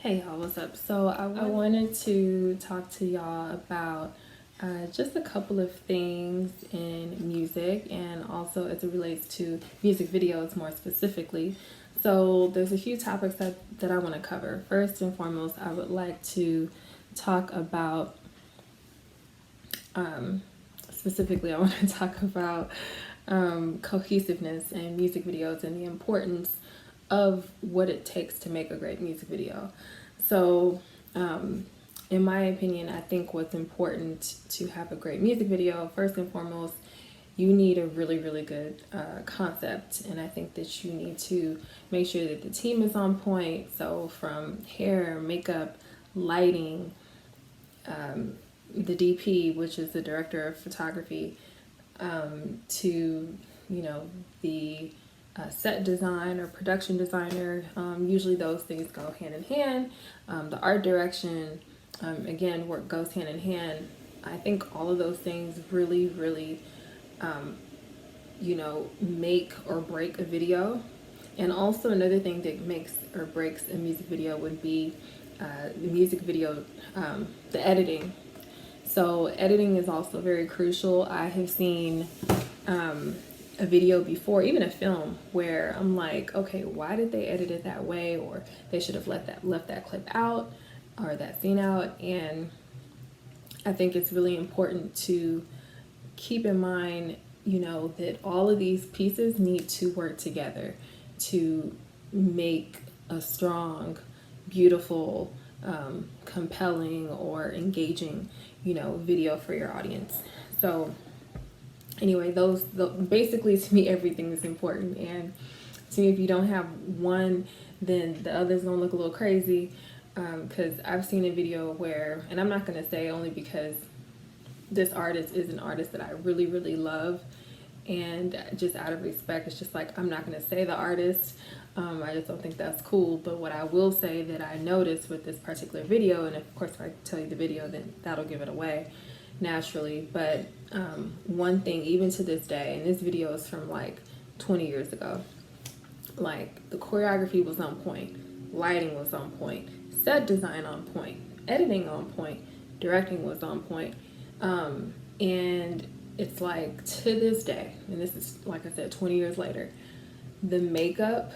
Hey y'all, what's up? So I wanted to talk to y'all about just a couple of things in music and also as it relates to music videos more specifically. So there's a few topics that I want to cover. First and foremost, I would like to talk about, specifically, I want to talk about cohesiveness in music videos and the importance of what it takes to make a great music video. So, in my opinion, I think what's important to have a great music video, first and foremost, you need a really, really good concept. And I think that you need to make sure that the team is on point. So, from hair, makeup, lighting, the DP, which is the director of photography, to, the set design or production designer. Usually those things go hand in hand. The art direction, again, work goes hand in hand. I think all of those things really, really, make or break a video. And also another thing that makes or breaks a music video would be the music video, the editing. So editing is also very crucial. I have seen a video before, even a film, where I'm like, okay, why did they edit it that way? Or they should have left that clip out or that scene out. And I think it's really important to keep in mind, that all of these pieces need to work together to make a strong, beautiful, compelling or engaging, video for your audience. So anyway, basically to me everything is important, and to me if you don't have one, then the other's gonna look a little crazy. Because I've seen a video where, and I'm not gonna say only because this artist is an artist that I really, really love, and just out of respect, it's just like I'm not gonna say the artist. I just don't think that's cool. But what I will say that I noticed with this particular video, and of course if I tell you the video, then that'll give it away naturally. But one thing, even to this day, and this video is from like 20 years ago, like the choreography was on point, lighting was on point, set design on point, editing on point, directing was on point. And it's like to this day, and this is like I said 20 years later, the makeup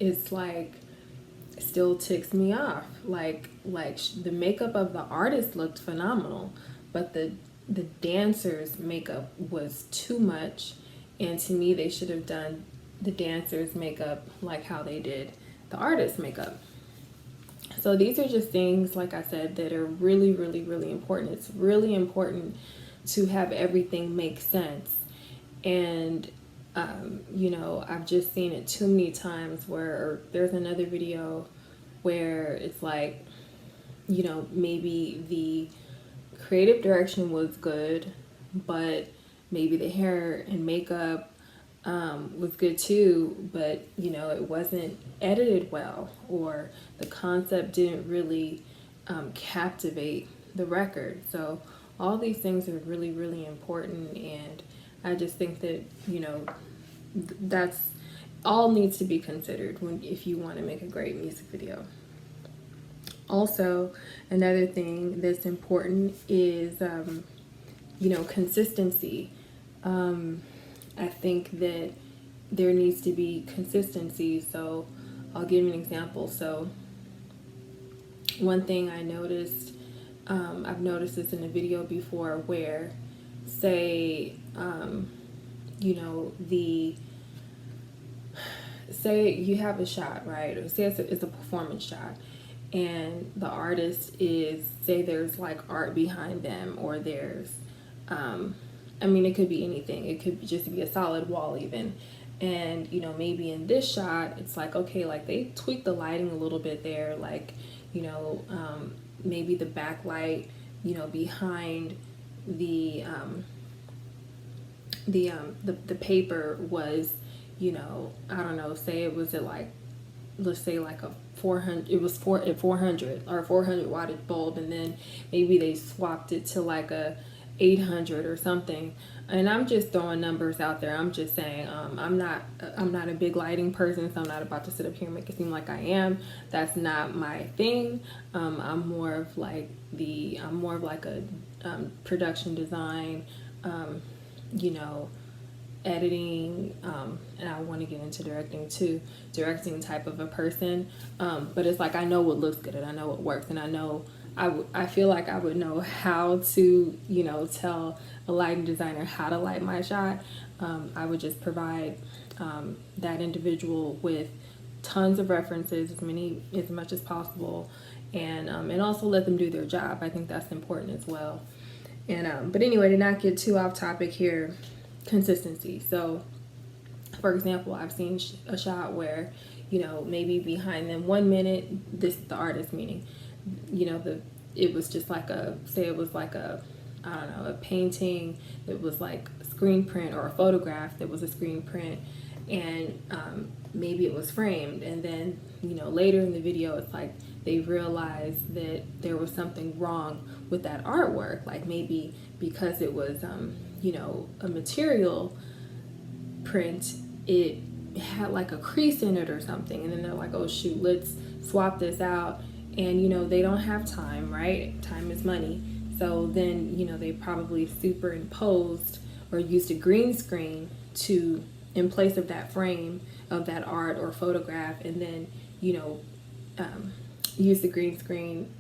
is like still ticks me off. Like the makeup of the artist looked phenomenal, but the dancers' makeup was too much, and to me they should have done the dancers' makeup like how they did the artist's makeup. So these are just things, like I said, that are really, really, really important. It's really important to have everything make sense. And I've just seen it too many times where there's another video where it's like, maybe the creative direction was good, but maybe the hair and makeup was good too, but it wasn't edited well, or the concept didn't really captivate the record. So all these things are really, really important, and I just think that that's all needs to be considered if you want to make a great music video. Also, another thing that's important is consistency. I think that there needs to be consistency. So I'll give you an example. So one thing I noticed, I've noticed this in a video before, where say say you have a shot, right? Or say it's a performance shot, and the artist is, say there's like art behind them, or there's it could be anything. It could just be a solid wall even. And, maybe in this shot, it's like, okay, like they tweaked the lighting a little bit there. Like, maybe the backlight, behind the paper was, I don't know, say it was at like, let's say like a 400, it was 400 or 400 wattage bulb, and then maybe they swapped it to like a 800 or something. And I'm just throwing numbers out there. I'm just saying, I'm not a big lighting person, so I'm not about to sit up here and make it seem like I am. That's not my thing. I'm more of like a production design, you know, editing, and I want to get into directing too, directing type of a person. But it's like I know what looks good and I know what works, and I know I feel like I would know how to, you know, tell a lighting designer how to light my shot. I would just provide that individual with tons of references, as much as possible, and also let them do their job. I think that's important as well. And but anyway, to not get too off topic here, consistency. So, for example, I've seen a shot where, you know, maybe behind them 1 minute, this is the artist meaning, you know, it was just like it was like I don't know, a painting that was like a screen print, or a photograph that was a screen print, and maybe it was framed, and then, you know, later in the video it's like they realized that there was something wrong with that artwork, like maybe because it was you know, a material print, it had like a crease in it or something, and then they're like, oh shoot, let's swap this out. And you know, they don't have time, right? Time is money. So then, you know, they probably superimposed or used a green screen to, in place of that frame of that art or photograph, and then, you know, use the green screen,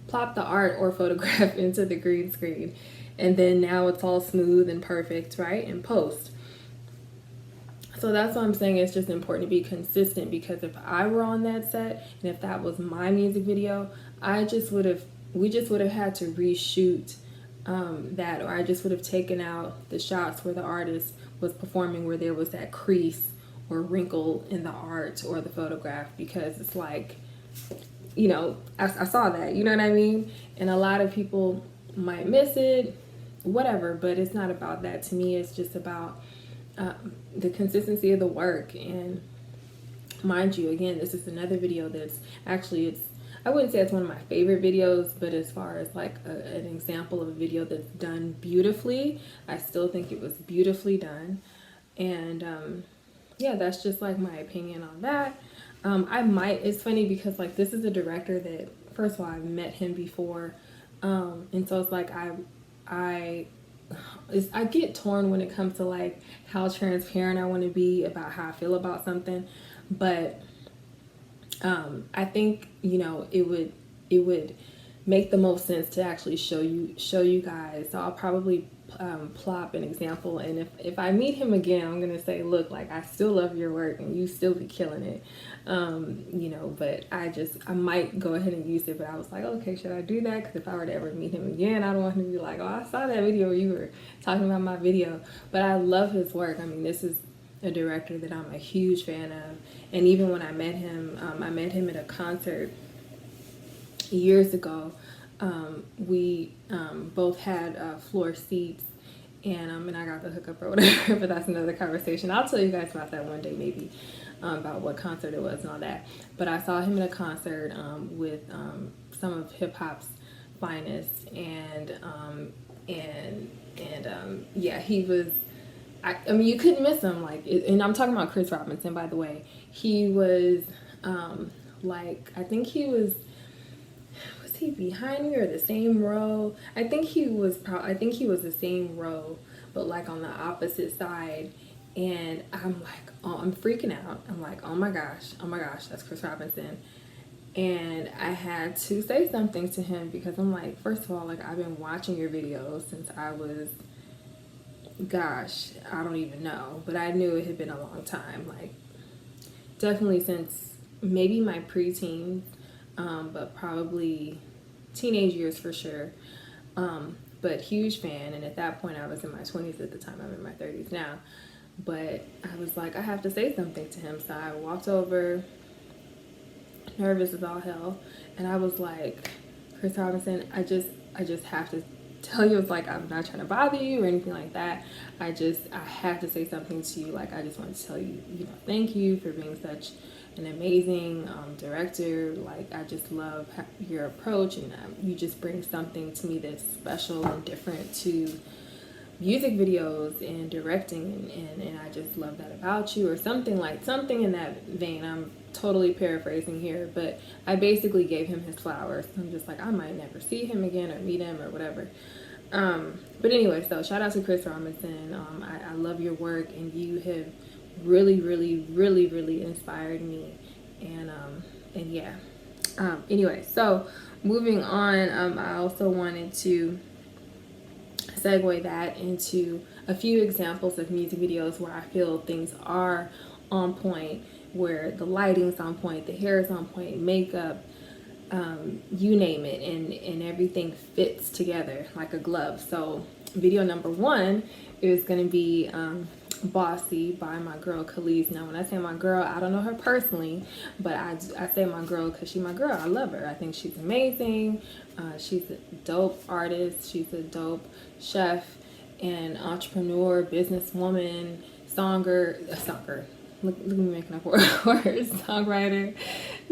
plop the art or photograph into the green screen, and then now it's all smooth and perfect, right, in post. So that's what I'm saying. It's just important to be consistent, because if I were on that set and if that was my music video, we just would have had to reshoot that, or I just would have taken out the shots where the artist was performing, where there was that crease or wrinkle in the art or the photograph, because it's like, you know, I saw that, you know what I mean? And a lot of people might miss it, whatever, but it's not about that. To me, it's just about the consistency of the work. And mind you, again, this is another video that's actually, I wouldn't say it's one of my favorite videos, but as far as like an example of a video that's done beautifully, I still think it was beautifully done. And yeah, that's just like my opinion on that. It's funny because like this is a director that, first of all, I've met him before, and so it's like I get torn when it comes to like how transparent I want to be about how I feel about something, but I think, you know, it would make the most sense to actually show you guys. So I'll probably plop an example, and if I meet him again, I'm gonna say, look, like, I still love your work and you still be killing it, you know, but I might go ahead and use it. But I was like, okay, should I do that? Because if I were to ever meet him again, I don't want him to be like, oh, I saw that video where you were talking about my video. But I love his work. I mean, this is a director that I'm a huge fan of. And even when I met him at a concert years ago. We both had floor seats, and I got the hookup or whatever, but that's another conversation. I'll tell you guys about that one day, maybe, about what concert it was and all that. But I saw him at a concert with some of hip hop's finest, and yeah, he was. I mean, you couldn't miss him. Like, and I'm talking about Chris Robinson, by the way. He was like, I think he was he behind me or the same row? I think he was the same row, but like on the opposite side. And I'm like, oh, I'm freaking out. I'm like, oh my gosh, that's Chris Robinson. And I had to say something to him, because I'm like, first of all, like, I've been watching your videos since I was, gosh, I don't even know, but I knew it had been a long time, like definitely since maybe my preteen, but probably teenage years for sure. But huge fan. And at that point I was in my 20s at the time. I'm in my 30s now. But I was like, I have to say something to him. So I walked over, nervous as all hell, and I was like, Chris Robinson, I just have to tell you, it's like, I'm not trying to bother you or anything like that. I have to say something to you. Like, I just want to tell you, you know, thank you for being such an amazing director. Like, I just love your approach, and you just bring something to me that's special and different to music videos and directing, and I just love that about you, or something in that vein. I'm totally paraphrasing here, but I basically gave him his flowers. I'm just like, I might never see him again or meet him or whatever. But anyway, so shout out to Chris Robinson. I love your work, and you have really, really, really, really inspired me. And yeah. Anyway, so moving on, I also wanted to segue that into a few examples of music videos where I feel things are on point, where the lighting's on point, the hair is on point, makeup, you name it, and everything fits together like a glove. So video number one is going to be Bossy by my girl Kelis. Now, when I say my girl, I don't know her personally, but I say my girl because she's my girl. I love her. I think she's amazing. She's a dope artist. She's a dope chef and entrepreneur, businesswoman, songer. Look at me making up words. Songwriter,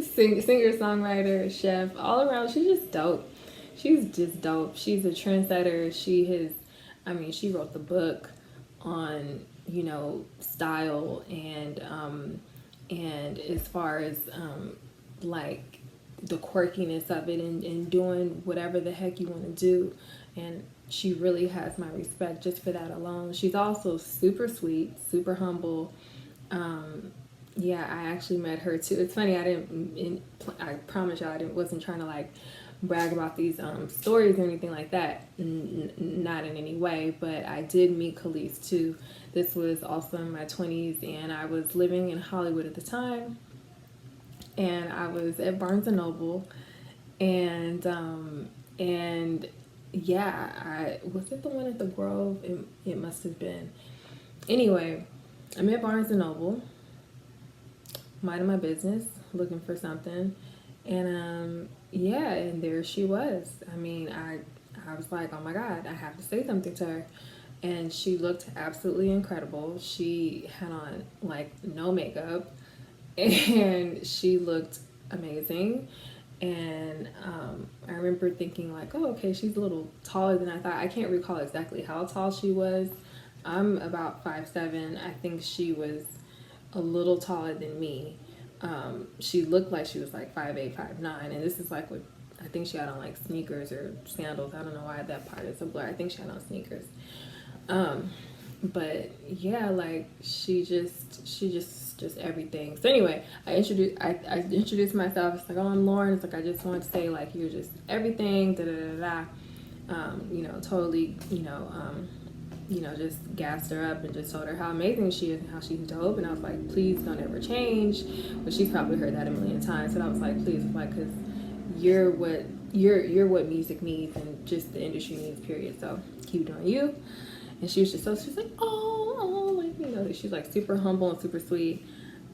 singer, songwriter, chef, all around. She's just dope. She's just dope. She's a trendsetter. She wrote the book on, style and as far as like the quirkiness of it, and doing whatever the heck you want to do. And she really has my respect just for that alone. She's also super sweet, super humble. Yeah, I actually met her too. It's funny, I promise y'all, wasn't trying to like brag about these stories or anything like that. Not in any way, but I did meet Kelis too. This was also in my 20s, and I was living in Hollywood at the time, and I was at Barnes and Noble, and yeah, I was it the one at the Grove? It must have been. Anyway, I'm at Barnes and Noble, minding my business, looking for something, and yeah, and there she was. I was like, oh my God, I have to say something to her. And she looked absolutely incredible. She had on like no makeup, and she looked amazing. And I remember thinking like, oh, okay, she's a little taller than I thought. I can't recall exactly how tall she was. I'm about 5'7". I think she was a little taller than me. She looked like she was like 5'8", 5'9", and this is like what I think she had on, like sneakers or sandals. I don't know why that part is a blur. I think she had on sneakers. But yeah, like she just everything. So anyway, I introduced myself. It's like, oh, I'm Lauren. It's like, I just want to say like, you're just everything. Da da da da. Totally. Just gassed her up and just told her how amazing she is and how she's dope. And I was like, please don't ever change. But she's probably heard that a million times. And I was like, please, like, because you're what music needs and just the industry needs, period. So keep doing you. And she was just she's like, like, she's like super humble and super sweet.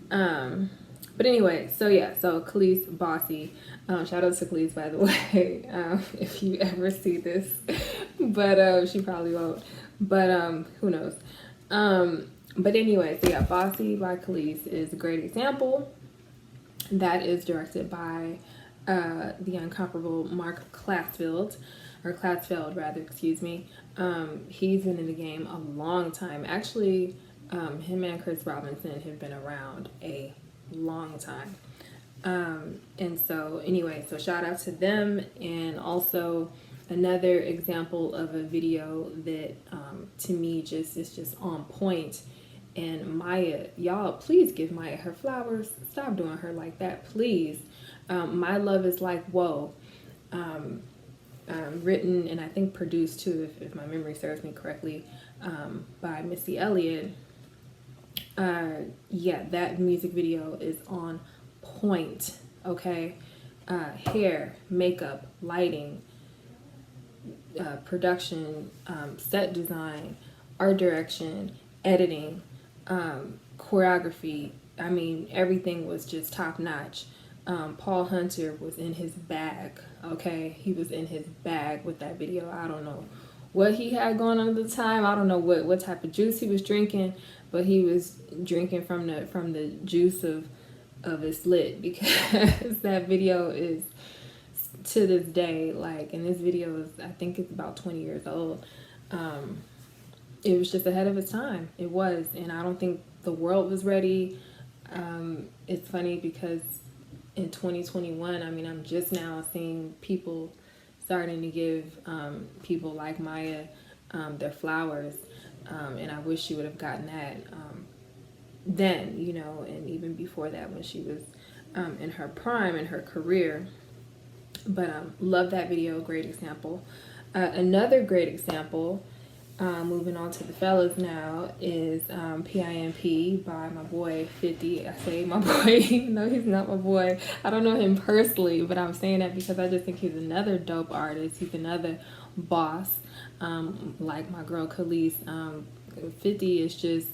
But anyway, so yeah, so Kelis, Bossy. Shout out to Kelis, by the way, if you ever see this. But she probably won't. But who knows? But anyway, so yeah, Bossy by Kelis is a great example. That is directed by the incomparable Marc Klasfeld, or Klasfeld rather, excuse me. He's been in the game a long time. Actually, him and Chris Robinson have been around a long time. And so anyway, so shout out to them. And also another example of a video that to me is just on point. And Maya, y'all, please give Maya her flowers. Stop doing her like that, please. My Love Is Like Whoa. Written and I think produced too, if my memory serves me correctly, by Missy Elliott. Yeah, that music video is on point. Okay, hair, makeup, lighting, production, set design, art direction, editing, choreography. I mean, everything was just top notch. Paul Hunter was in his bag, okay? He was in his bag with that video. I don't know what he had going on at the time. I don't know what type of juice he was drinking, but he was drinking from the juice of of It's Lit, because that video is, to this day, like, and this video is, I think it's about 20 years old. It was just ahead of its time. It was, and I don't think the world was ready. It's funny because in 2021, I mean, I'm just now seeing people starting to give people like Maya their flowers, and I wish she would have gotten that then, you know, and even before that when she was in her prime in her career. But love that video, great example. Another great example, moving on to the fellas now, is P.I.M.P by my boy 50. I say my boy, even though he's not my boy. I don't know him personally, but I'm saying that because I just think he's another dope artist. He's another boss, like my girl Kelis. 50 is just,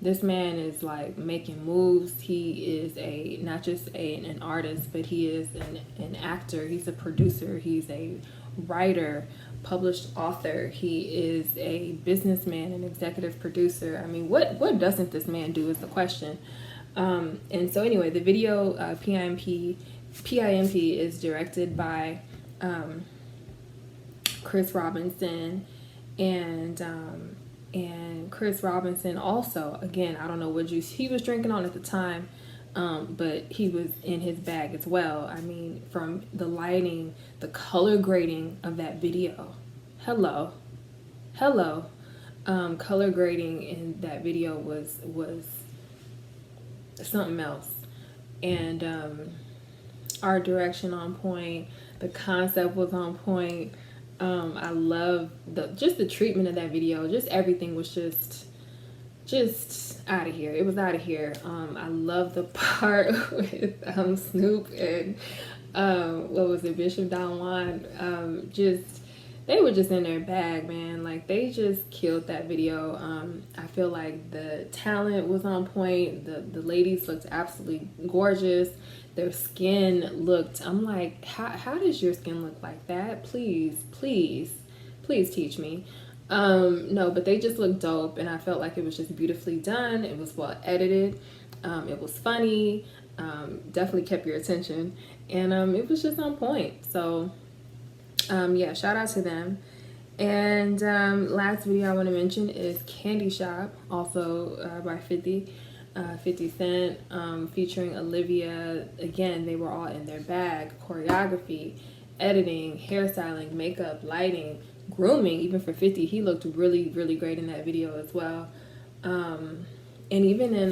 this man is like making moves. He is a not just an artist, but he is an actor. He's a producer. He's a writer, published author. He is a businessman, an executive producer. I mean, what doesn't this man do is the question. And so anyway, the video P.I.M.P is directed by Chris Robinson, and Chris Robinson also, again, I don't know what juice he was drinking on at the time, but he was in his bag as well. I mean, from the lighting, the color grading of that video. Hello. Color grading in that video was something else. And art direction on point. The concept was on point. I love the treatment of that video. Just everything was just out of here. It was out of here. I love the part with Snoop and what was it, Bishop Don Juan. They were just in their bag, man. Like, they just killed that video. I feel like the talent was on point. The ladies looked absolutely gorgeous. Their skin looked, I'm like, how does your skin look like that? Please teach me. No, but they just looked dope, and I felt like it was just beautifully done. It was well edited. It was funny. Definitely kept your attention, and it was just on point. So yeah, shout out to them. And last video I want to mention is Candy Shop, also by 50 Cent, featuring Olivia. Again, they were all in their bag. Choreography, editing, hairstyling, makeup, lighting, grooming. Even for 50, he looked really, really great in that video as well. And even in,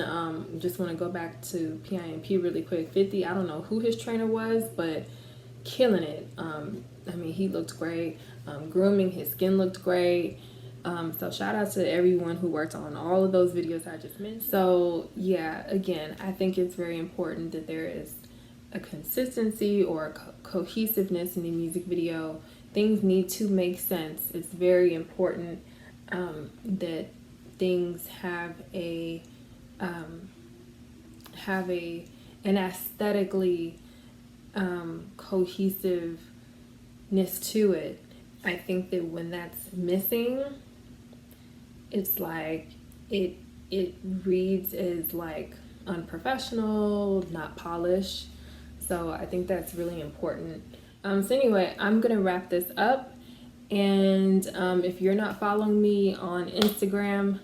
just want to go back to P.I.M.P really quick. 50, I don't know who his trainer was, but killing it. I mean, he looked great. Grooming, his skin looked great. So shout out to everyone who worked on all of those videos I just mentioned. So yeah, again, I think it's very important that there is a consistency or a cohesiveness in the music video. Things need to make sense. It's very important that things have an aesthetically cohesiveness to it. I think that when that's missing, it's like it reads as like unprofessional, not polished. So I think that's really important. So anyway, I'm gonna wrap this up, and if you're not following me on Instagram,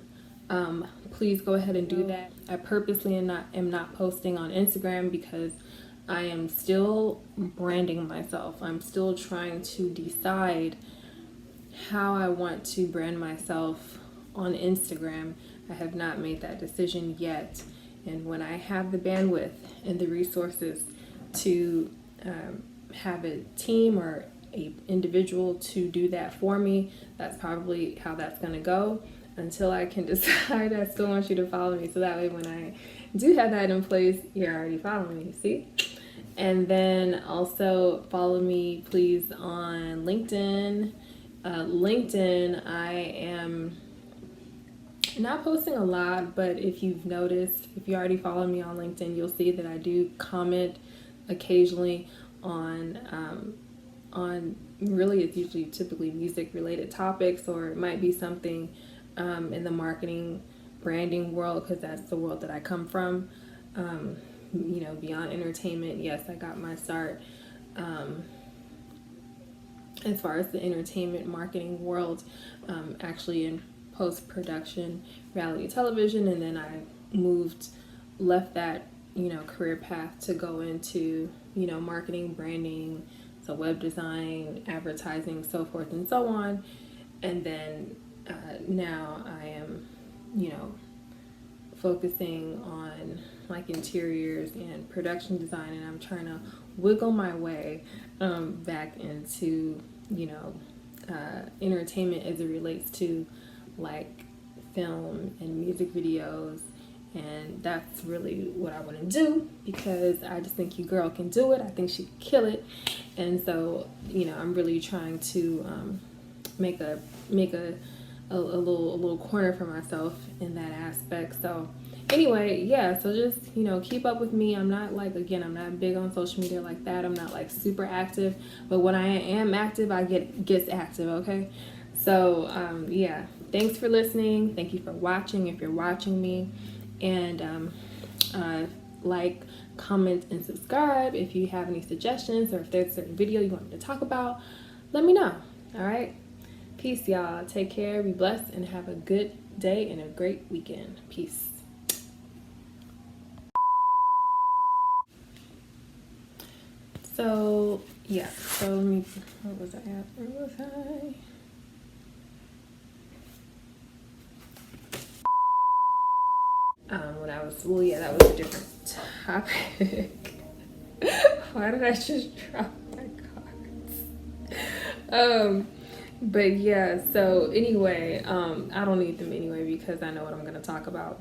please go ahead and do that. I purposely am not posting on Instagram because I am still branding myself. I'm still trying to decide how I want to brand myself on Instagram. I have not made that decision yet. And when I have the bandwidth and the resources to have a team or a individual to do that for me, that's probably how that's going to go. Until I can decide, I still want you to follow me, so that way when I do have that in place, you're already following me, see? And then also follow me, please, on LinkedIn. LinkedIn, I am not posting a lot, but if you've noticed, if you already follow me on LinkedIn, you'll see that I do comment occasionally on really, it's usually typically music related topics, or it might be something in the marketing branding world, because that's the world that I come from. you know, beyond entertainment, yes, I got my start as far as the entertainment marketing world, actually in post-production reality television, and then I left that, you know, career path to go into, you know, marketing, branding, so web design, advertising, so forth and so on. And then now I am, you know, focusing on like interiors and production design, and I'm trying to wiggle my way back into, you know, entertainment as it relates to like film and music videos. And that's really what I want to do, because I just think your girl can do it. I think she can kill it. And so, you know, I'm really trying to make a little corner for myself in that aspect. So anyway, yeah, so just, you know, keep up with me. I'm not like, again, I'm not big on social media like that. I'm not like super active, but when I am active, I gets active, okay? So yeah, thanks for listening. Thank you for watching if you're watching me. And like, comment, and subscribe if you have any suggestions, or if there's a certain video you want me to talk about, let me know. All right, peace, y'all. Take care, be blessed, and have a good day and a great weekend. Peace. So yeah, so let me, where was I at? Where was I? When I was, well, yeah, that was a different topic. Why did I just drop my cards? But yeah, so anyway, I don't need them anyway because I know what I'm gonna talk about.